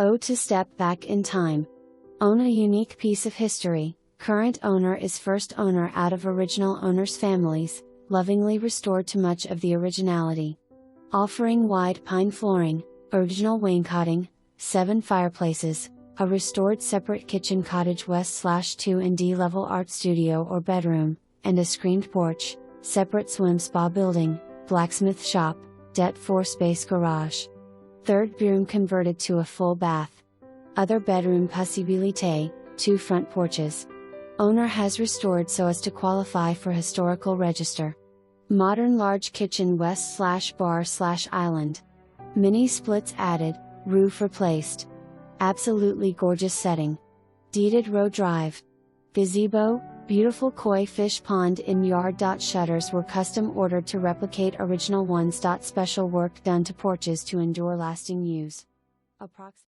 To step back in time. Own a unique piece of history. Current owner is first owner out of original owners' families, lovingly restored to much of the originality. Offering wide pine flooring, original Waincotting, 7 fireplaces, a restored separate kitchen cottage west/2 and D-level art studio or bedroom, and a screened porch, separate swim spa building, blacksmith shop, det 4-space garage. Third bedroom converted to a full bath. Other bedroom possibilites, 2 front porches. Owner has restored so as to qualify for historical register. Modern large kitchen west/bar/island. Mini splits added, roof replaced. Absolutely gorgeous setting. Deeded row drive. Gazebo, beautiful koi fish pond in yard.Shutters were custom ordered to replicate original ones.Special work done to porches to endure lasting use. Approx.